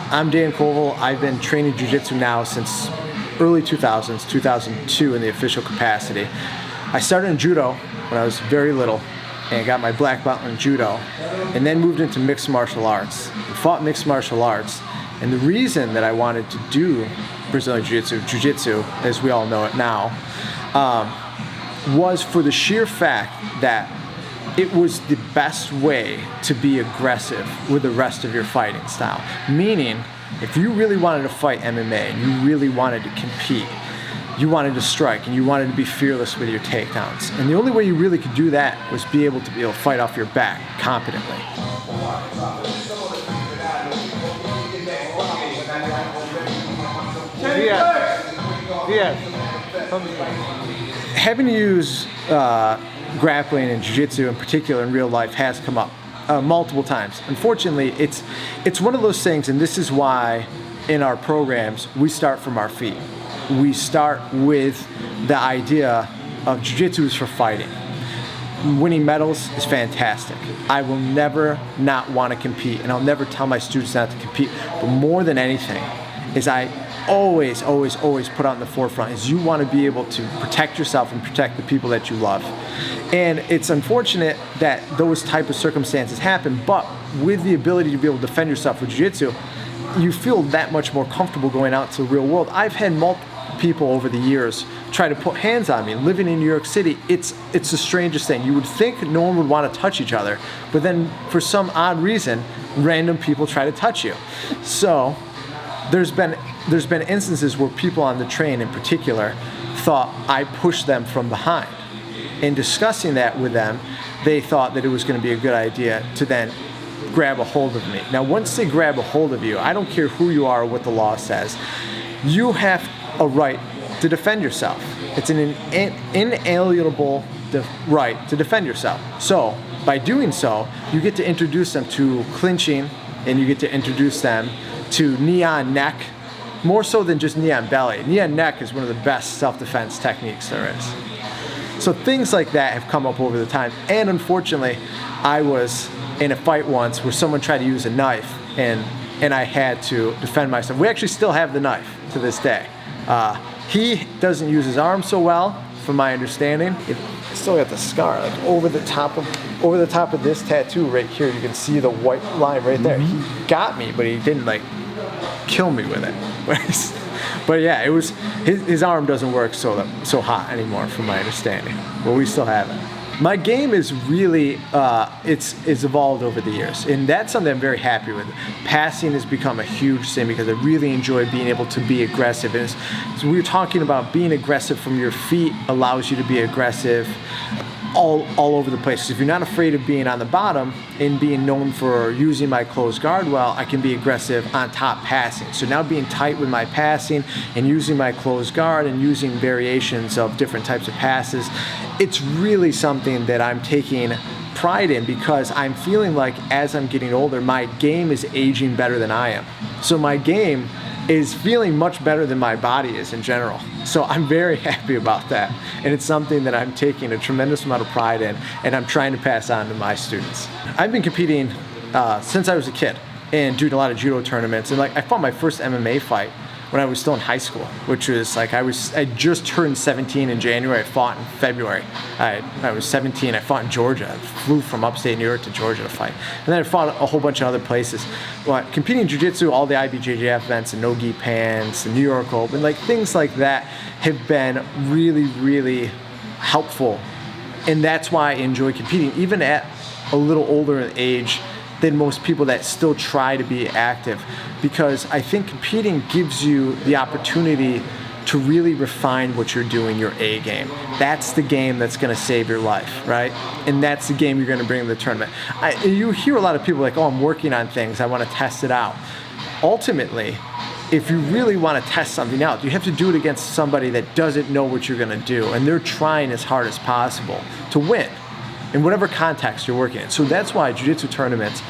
I'm Dan Covel. I've been training Jiu-Jitsu now since early 2000s, 2002 in the official capacity. I started in Judo when I was very little and got my black belt in Judo, and then moved into mixed martial arts and fought mixed martial arts. And the reason that I wanted to do Brazilian Jiu-Jitsu, as we all know it now, was for the sheer fact that it was the best way to be aggressive with the rest of your fighting style. Meaning, if you really wanted to fight MMA and you really wanted to compete, you wanted to strike and you wanted to be fearless with your takedowns. And the only way you really could do that was be able to fight off your back competently. Having to use grappling and jiu-jitsu in particular in real life has come up multiple times. Unfortunately, it's one of those things, and this is why in our programs we start from our feet. We start with the idea of jiu-jitsu is for fighting. Winning medals is fantastic. I will never not want to compete, and I'll never tell my students not to compete. But more than anything is I always put out in the forefront is you want to be able to protect yourself and protect the people that you love. And it's unfortunate that those type of circumstances happen, but with the ability to be able to defend yourself with jiu-jitsu, you feel that much more comfortable going out to the real world. I've had multiple people over the years try to put hands on me. Living in New York City, it's the strangest thing. You would think no one would want to touch each other, but then for some odd reason, random people try to touch you. So there's been instances where people on the train in particular thought I pushed them from behind. In discussing that with them, they thought that it was going to be a good idea to then grab a hold of me. Now, once they grab a hold of you, I don't care who you are or what the law says, you have a right to defend yourself. It's an inalienable right to defend yourself. So, by doing so, you get to introduce them to clinching, and you get to introduce them to knee on neck, more so than just knee on belly. Knee on neck is one of the best self-defense techniques there is. So things like that have come up over the time. And unfortunately, I was in a fight once where someone tried to use a knife, and I had to defend myself. We actually still have the knife to this day. He doesn't use his arm so well, from my understanding. I still got the scar, like over the top of this tattoo right here. You can see the white line right there. He got me, but he didn't like kill me with it. But yeah, it was his arm doesn't work so hot anymore, from my understanding. But we still have it. My game is really, it's evolved over the years, and that's something I'm very happy with. Passing has become a huge thing because I really enjoy being able to be aggressive. And so we were talking about being aggressive from your feet allows you to be aggressive all over the place. So if you're not afraid of being on the bottom and being known for using my closed guard well, I can be aggressive on top passing. So now being tight with my passing and using my closed guard and using variations of different types of passes, it's really something that I'm taking pride in because I'm feeling like as I'm getting older, my game is aging better than I am. So my game is feeling much better than my body is in general. So I'm very happy about that. And it's something that I'm taking a tremendous amount of pride in, and I'm trying to pass on to my students. I've been competing since I was a kid and doing a lot of judo tournaments. And I fought my first MMA fight when I was still in high school, which was I just turned 17 in January. I fought in February. I was 17. I fought in Georgia. I flew from upstate New York to Georgia to fight. And then I fought a whole bunch of other places. Well, competing in jiu-jitsu, all the IBJJF events, the no-gi pants, the New York Open, things like that have been really, really helpful. And that's why I enjoy competing, even at a little older in age than most people that still try to be active, because I think competing gives you the opportunity to really refine what you're doing, your A game. That's the game that's going to save your life, right? And that's the game you're going to bring to the tournament. You hear a lot of people like, oh, I'm working on things, I want to test it out. Ultimately, if you really want to test something out, you have to do it against somebody that doesn't know what you're going to do, and they're trying as hard as possible to win in whatever context you're working in. So that's why jiu-jitsu tournaments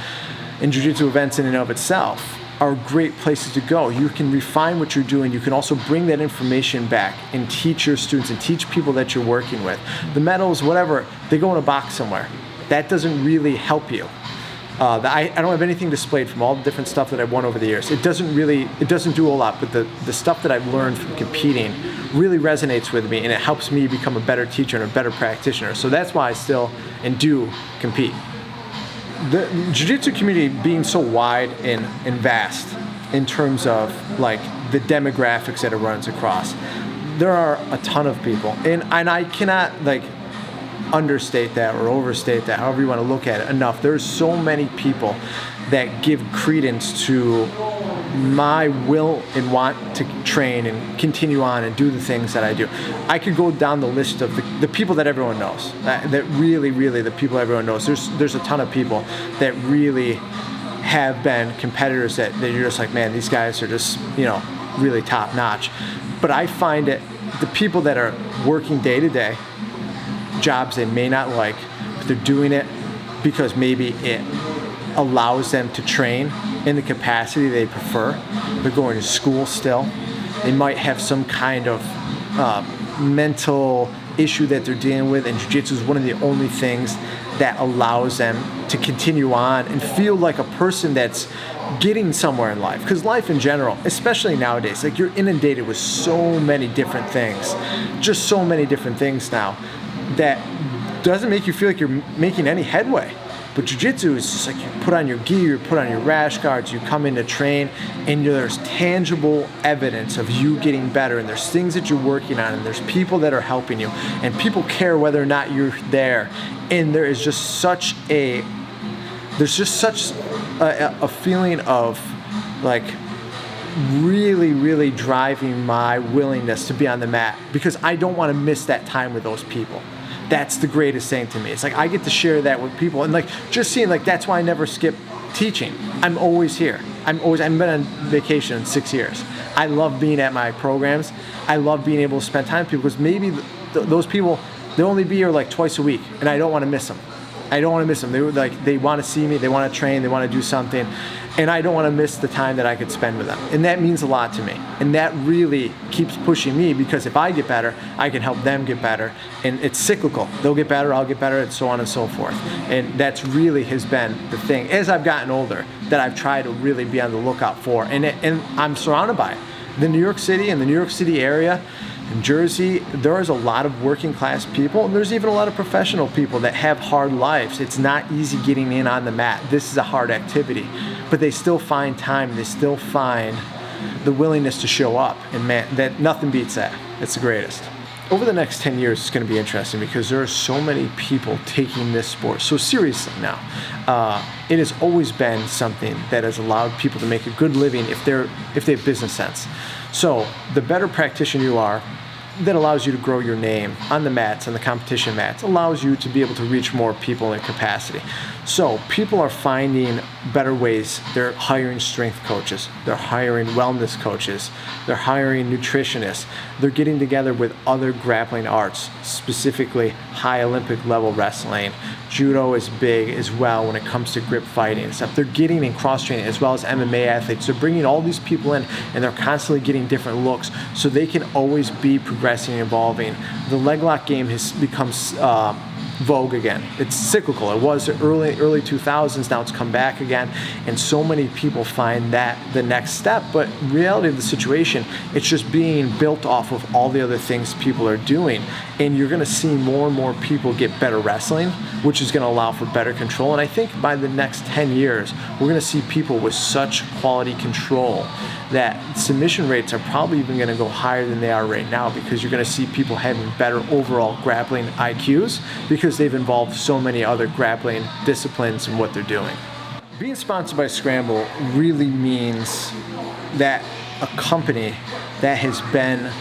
and jiu-jitsu events in and of itself are great places to go. You can refine what you're doing. You can also bring that information back and teach your students and teach people that you're working with. The medals, whatever, they go in a box somewhere. That doesn't really help you. I don't have anything displayed from all the different stuff that I've won over the years. It doesn't do a lot, but the stuff that I've learned from competing really resonates with me, and it helps me become a better teacher and a better practitioner. So that's why I still and do compete. The jiu-jitsu community being so wide and vast in terms of like the demographics that it runs across, there are a ton of people, and I cannot like understate that or overstate that, however you want to look at it, enough. There's so many people that give credence to my will and want to train and continue on and do the things that I do. I could go down the list of the people that everyone knows, that really, the people everyone knows. There's a ton of people that really have been competitors that you're just like, man, these guys are just, really top notch. But I find it, the people that are working day to day, jobs they may not like, but they're doing it because maybe it allows them to train in the capacity they prefer. They're going to school still. They might have some kind of mental issue that they're dealing with, and jiu-jitsu is one of the only things that allows them to continue on and feel like a person that's getting somewhere in life. Because life in general, especially nowadays, like you're inundated with so many different things, just so many different things now, that doesn't make you feel like you're making any headway. But jiu-jitsu is just like you put on your gear, you put on your rash guards, you come in to train, and there's tangible evidence of you getting better, and there's things that you're working on, and there's people that are helping you, and people care whether or not you're there. And there is just such a feeling of like really driving my willingness to be on the mat, because I don't want to miss that time with those people. That's the greatest thing to me. It's like I get to share that with people, and like just seeing, like, that's why I never skip teaching. I'm always here. I've been on vacation in 6 years. I love being at my programs. I love being able to spend time with people, because maybe those people, they'll only be here like twice a week, and I don't want to miss them. They want to see me, they want to train, they want to do something, and I don't want to miss the time that I could spend with them. And that means a lot to me. And that really keeps pushing me, because if I get better, I can help them get better. And it's cyclical. They'll get better, I'll get better, and so on and so forth. And that's really has been the thing, as I've gotten older, that I've tried to really be on the lookout for. And I'm surrounded by it. The New York City and the New York City area, in Jersey, there is a lot of working class people, and there's even a lot of professional people that have hard lives. It's not easy getting in on the mat. This is a hard activity, but they still find time. They still find the willingness to show up, and man, that nothing beats that. It's the greatest. Over the next 10 years, it's going to be interesting, because there are so many people taking this sport so seriously now. It has always been something that has allowed people to make a good living if they have business sense. So the better practitioner you are, that allows you to grow your name on the mats, on the competition mats, allows you to be able to reach more people in capacity. So people are finding better ways. They're hiring strength coaches. They're hiring wellness coaches. They're hiring nutritionists. They're getting together with other grappling arts, specifically high Olympic level wrestling. Judo is big as well when it comes to grip fighting and stuff. They're getting in cross-training, as well as MMA athletes. They're bringing all these people in, and they're constantly getting different looks, so they can always be progressing and evolving. The leg lock game has become vogue again. It's cyclical. It was early 2000s. Now it's come back again, and so many people find that the next step. But in reality of the situation, it's just being built off of all the other things people are doing, and you're going to see more and more people get better wrestling, which is going to allow for better control. And I think by the next 10 years, we're going to see people with such quality control that submission rates are probably even going to go higher than they are right now, because you're going to see people having better overall grappling IQs, because they've involved so many other grappling disciplines in what they're doing. Being sponsored by Scramble really means that a company that has been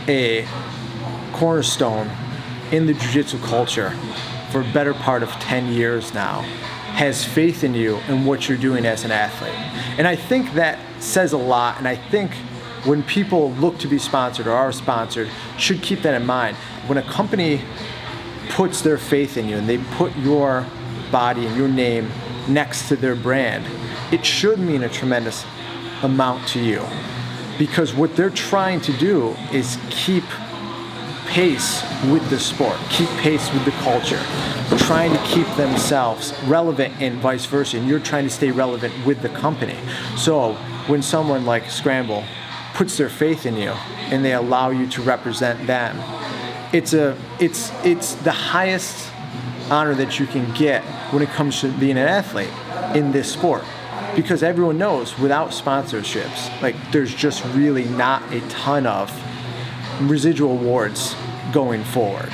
a cornerstone in the jiu-jitsu culture for a better part of 10 years now has faith in you and what you're doing as an athlete. And I think that says a lot, and I think when people look to be sponsored or are sponsored, should keep that in mind. When a company puts their faith in you and they put your body and your name next to their brand, it should mean a tremendous amount to you, because what they're trying to do is keep pace with the sport, keep pace with the culture, trying to keep themselves relevant and vice versa, and you're trying to stay relevant with the company. So when someone like Scramble puts their faith in you and they allow you to represent them, it's the highest honor that you can get when it comes to being an athlete in this sport. Because everyone knows without sponsorships, like there's just really not a ton of residual awards going forward.